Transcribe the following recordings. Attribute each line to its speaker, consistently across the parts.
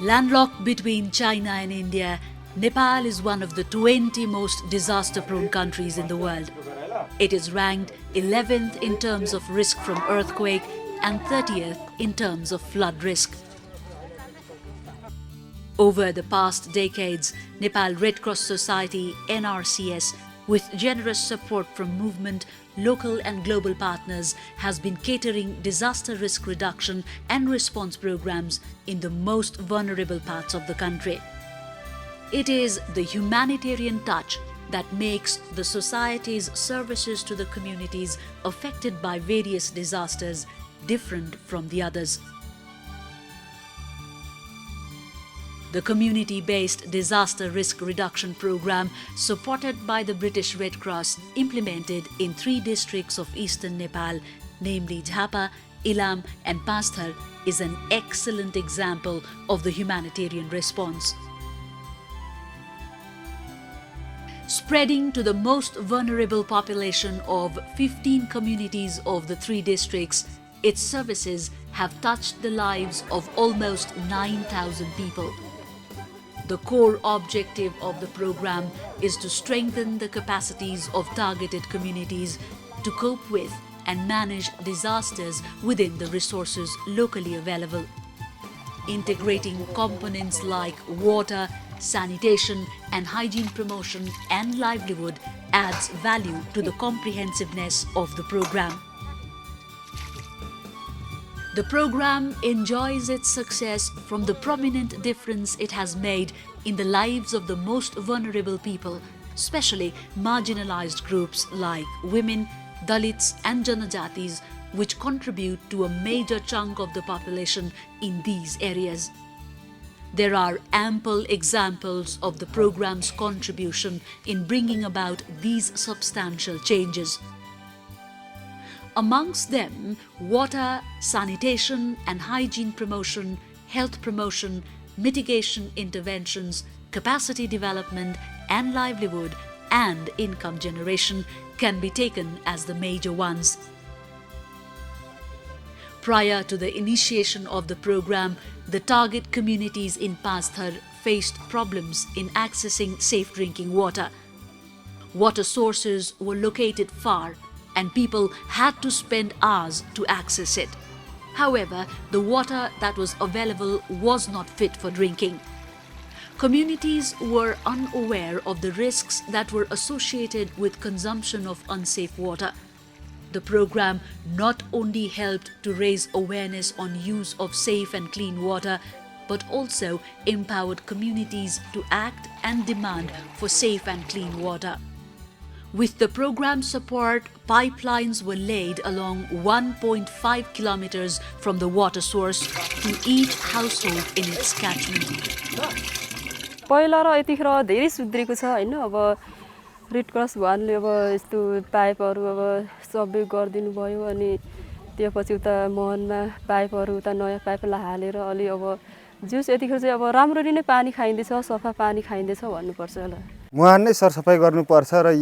Speaker 1: Landlocked between China and India, Nepal is one of the 20 most disaster-prone countries in the world. It is ranked 11th in terms of risk from earthquake and 30th in terms of flood risk. Over the past decades, Nepal Red Cross Society (NRCS), with generous support from movement, local and global partners, has been catering disaster risk reduction and response programs in the most vulnerable parts of the country. It is the humanitarian touch that makes the society's services to the communities affected by various disasters different from the others. The community-based disaster risk reduction program, supported by the British Red Cross, implemented in 3 districts of eastern Nepal, namely Jhapa, Ilam and Pasthar, is an excellent example of the humanitarian response. Spreading to the most vulnerable population of 15 communities of the 3 districts, its services have touched the lives of almost 9,000 people. The core objective of the program is to strengthen the capacities of targeted communities to cope with and manage disasters within the resources locally available. Integrating components like water, sanitation and hygiene promotion and livelihood adds value to the comprehensiveness of the program. The program enjoys its success from the prominent difference it has made in the lives of the most vulnerable people, especially marginalized groups like women, Dalits and Janajatis, which contribute to a major chunk of the population in these areas. There are ample examples of the program's contribution in bringing about these substantial changes. Amongst them, water, sanitation and hygiene promotion, health promotion, mitigation interventions, capacity development and livelihood and income generation can be taken as the major ones. Prior to the initiation of the program, the target communities in Pasthar faced problems in accessing safe drinking water. Water sources were located far and people had to spend hours to access it. However, the water that was available was not fit for drinking. Communities were unaware of the risks that were associated with consumption of unsafe water. The program not only helped to raise awareness on use of safe and clean water, but also empowered communities to act and demand for safe and clean water. With the program support, pipelines were laid along 1.5 kilometers from the water source to each household in its catchment.
Speaker 2: पहिला र यतिखेर धेरै सुध्रेको छ हैन अब red cross भवनले अब यस्तो पाइपहरु अब सबै गर्दिनु भयो अनि त्यसपछि उता महनमा पाइपहरु उता नयाँ पाइपलाई हालेर अलि अब जुस यतिखेर चाहिँ अब राम्ररी नै पानी खाइन्दैछ सफा पानी खाइन्दैछ भन्नु पर्छ होला
Speaker 3: मुहान नै सरसफाई गर्नुपर्छ र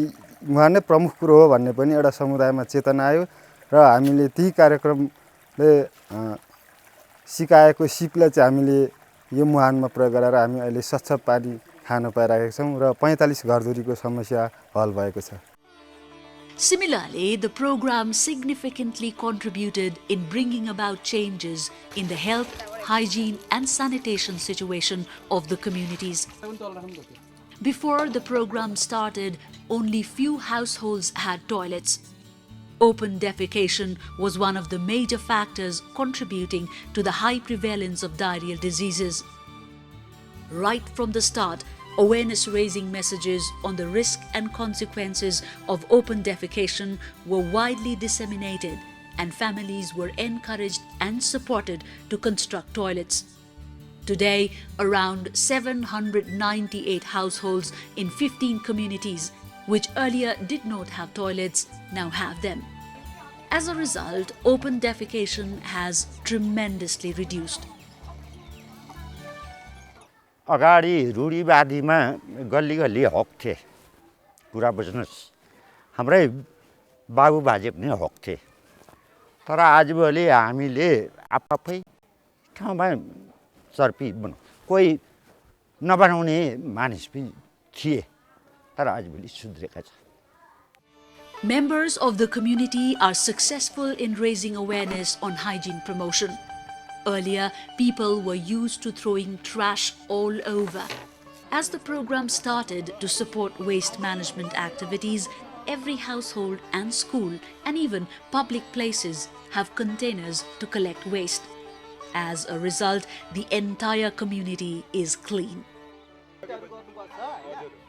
Speaker 3: मुहान नै प्रमुख कुरो हो भन्ने पनि एउटा समुदायमा चेतना आयो र हामीले ती कार्यक्रमले सिकाएको सिपलाई चाहिँ हामीले यो मुहानमा प्रयोग गरेर हामी अहिले स्वच्छ पानी खान पाइरहेका छौं र 45 घरधुरीको समस्या हल भएको छ.
Speaker 1: Similarly, the program significantly contributed in bringing about changes in the health, hygiene and sanitation situation of the communities. Before the program started, only few households had toilets. Open defecation was one of the major factors contributing to the high prevalence of diarrheal diseases. Right from the start, awareness-raising messages on the risk and consequences of open defecation were widely disseminated, and families were encouraged and supported to construct toilets. Today, around 798 households in 15 communities, which earlier did not have toilets, now have them. As a result, open defecation has tremendously reduced.
Speaker 4: अगाडि रूढिवादीमा गल्ली गल्ली हक थिए कुरा बुझ्नुस् हाम्रै बाबु बाजे पनि हक थिए तर आजभोलि हामीले आफै ठाउँमा चर्पी कोही नबनाउने मानिस पनि थिए तर आजभोलि सुध्रेका छन्
Speaker 1: Members of the community are successful in raising awareness on hygiene promotion. Earlier, people were used to throwing trash all over. As the program started to support waste management activities, every household and school and even public places have containers to collect waste. As a result, the entire community is clean.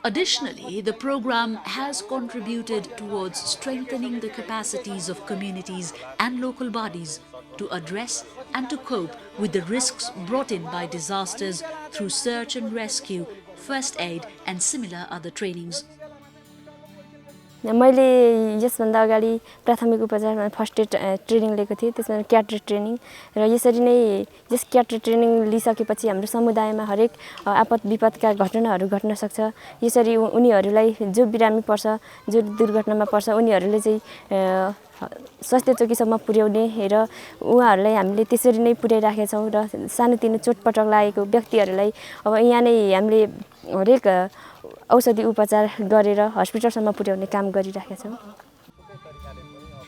Speaker 1: Additionally, the program has contributed towards strengthening the capacities of communities and local bodies to address and to cope with the risks brought in by disasters through search and rescue, first aid and similar other trainings.
Speaker 5: मैले यसभन्दा अगाडि प्राथमिक उपचारमा first aid training लिएको थिएँ त्यसमा CAT training र यसरी नै yes CAT training लिइसकेपछि हाम्रो समुदायमा हरेक आपद विपदका घटनाहरू घट्न सक्छ यसरी उनीहरूलाई जो बिरामी पर्छ जो दुर्घटनामा पर्छ उनीहरूले चाहिँ स्वास्थ्य चौकीसम्म पुर्याउने र उहाँहरूलाई हामीले त्यसरी नै पुर्याइराखेका छौँ र सानोतिनो चोटपटक लागेको व्यक्तिहरूलाई अब यहाँ नै हामीले हरेक औषधि उपचार गरेर हस्पिटलसम्म पुर्याउने काम गरिराखेका छौँ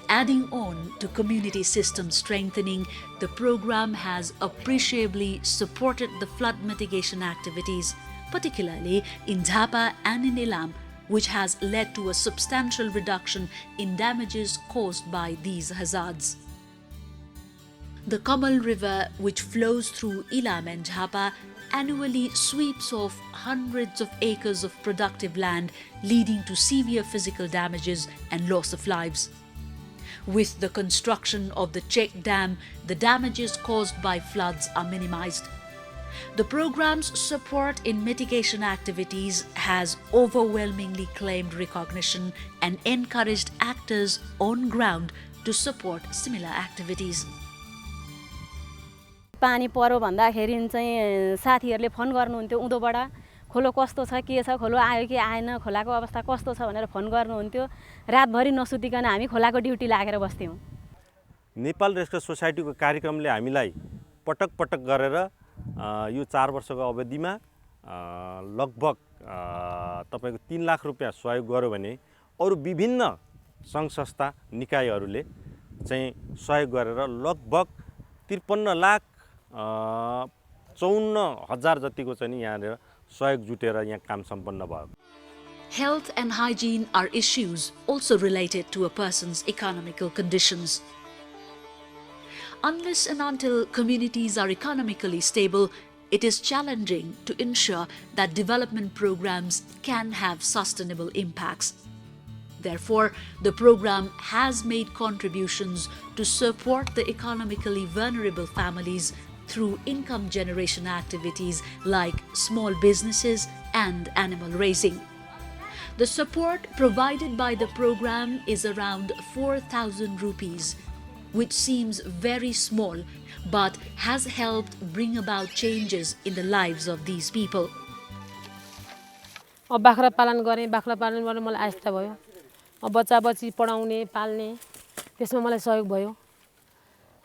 Speaker 1: Adding on to community system strengthening, the program has appreciably supported the flood mitigation activities, particularly in Jhapa and in Ilam, which has led to a substantial reduction in damages caused by these hazards. The Kamal River, which flows through Ilam and Jhapa, annually sweeps off hundreds of acres of productive land, leading to severe physical damages and loss of lives. With the construction of the check dam, the damages caused by floods are minimized. The program's support in mitigation activities has overwhelmingly claimed recognition and encouraged actors on ground to support similar activities.
Speaker 6: पानी पर्यो भन्दाखेरि चाहिँ साथीहरुले phone गर्नुहुन्थ्यो उदोबाट खोलो कस्तो छ के छ खोलो आयो कि आएन खोलाको अवस्था कस्तो छ भनेर फोन गर्नुहुन्थ्यो रातभरि नसुतिकन हामी खोलाको ड्युटी लागेर बस्थ्यौं
Speaker 7: नेपाल रेड क्रस सोसाइटीको कार्यक्रमले हामीलाई पटक पटक गरेर यो 4 वर्षको अवधिमा लगभग तपाईको 3 लाख रुपैयाँ सहयोग गर्यो भने अरु विभिन्न संघ संस्था निकायहरुले चाहिँ सहयोग गरेर लगभग 53 लाख 54,000 जतिको चाहिँ यहाँ सहयोग जुटेर यहाँ काम सम्पन्न भयो
Speaker 1: Health and hygiene are issues also related to a person's economical conditions. Unless and until communities are economically stable, it is challenging to ensure that development programs can have sustainable impacts. Therefore, the program has made contributions to support the economically vulnerable families through income generation activities like small businesses and animal raising. The support provided by the program is around 4,000 rupees, which seems very small but has helped bring about changes in the lives of these people.
Speaker 6: अब बाख्रा पालन गरे बाख्रा पालन गर्न मलाई आस्था भयो अब बच्चा बच्ची पढाउने पाल्ने त्यसमा मलाई सहयोग भयो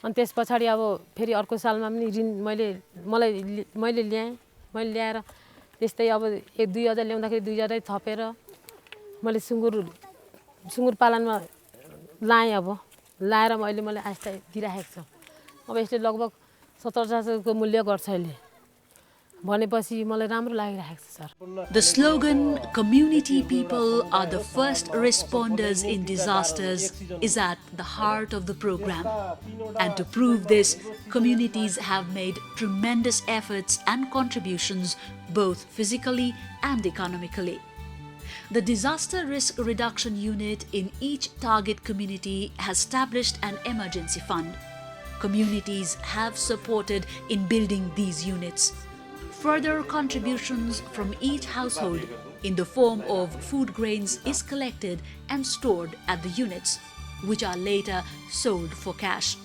Speaker 6: अनि त्यसपछि अब फेरि अर्को सालमा पनि ऋण मैले ल्याएर त्यस्तै अब 1-2 हजार ल्याउँदाखेरि 2 हजार थपेर मैले सुँगुर पालनमा लाएँ अब लाएर मैले आस्था दिइराखेको छु अब यसले लगभग 70,000 को मूल्य गर्छ अहिले भनेपछि मलाई राम्रो लागिरहेको छ sir
Speaker 1: The slogan "Community people are the first responders in disasters" is at the heart of the program. And to prove this, communities have made tremendous efforts and contributions both physically and economically. The Disaster Risk Reduction Unit in each target community has established an emergency fund. Communities have supported in building these units. Further contributions from each household in the form of food grains is collected and stored at the units, which are later sold for cash.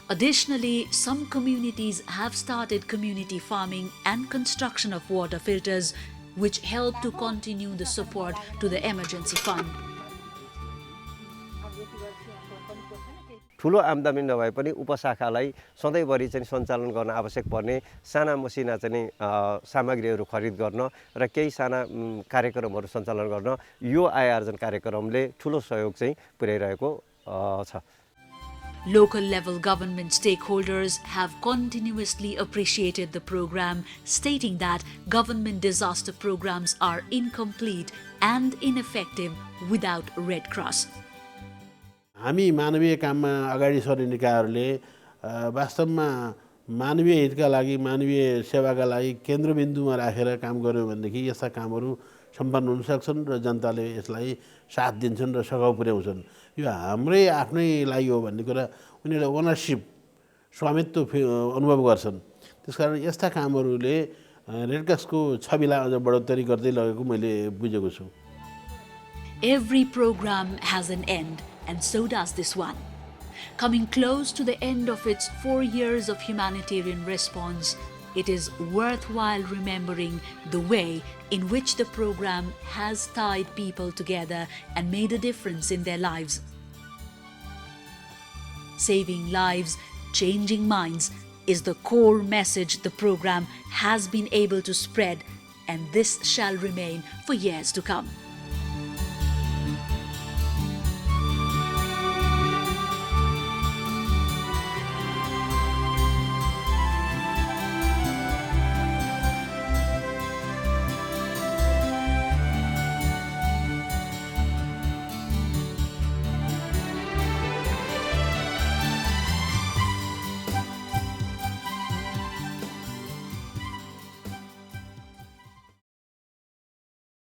Speaker 1: Additionally, some communities have started community farming and construction of water filters, which help to continue the support to the emergency fund.
Speaker 8: ठुलो आम्दानी नभए पनि उपशाखालाई सधैँभरि चाहिँ सञ्चालन गर्न आवश्यक पर्ने साना मसिना चाहिँ सामग्रीहरू खरिद गर्न र केही साना कार्यक्रमहरू सञ्चालन गर्न यो आय आर्जन कार्यक्रमले ठुलो सहयोग चाहिँ पुर्याइरहेको छ।
Speaker 1: Local level government stakeholders have continuously appreciated the program, stating that government disaster programs are incomplete and ineffective without Red Cross.
Speaker 9: हामी मानवीय काममा अगाडि सर्ने निकायहरूले वास्तवमा मानवीय हितका लागि मानवीय सेवाका लागि केन्द्रबिन्दुमा राखेर काम गर्यो भनेदेखि यस्ता कामहरू सम्पन्न हुन सक्छन् र जनताले यसलाई साथ दिन्छन् र सघाउ पुर्याउँछन्। यो हाम्रै आफ्नै लागि हो भन्ने कुरा उनीहरूले ओनरसिप स्वामित्व अनुभव गर्छन्। त्यसकारण यस्ता कामहरूले रेड क्रसको छविलाई अझ बढोत्तरी गर्दै लगेको मैले बुझेको छु।
Speaker 1: Every program has an end, and so does this one. Coming close to the end of its 4 years of humanitarian response, it is worthwhile remembering the way in which the program has tied people together and made a difference in their lives. Saving lives, changing minds is the core message the program has been able to spread, and this shall remain for years to come.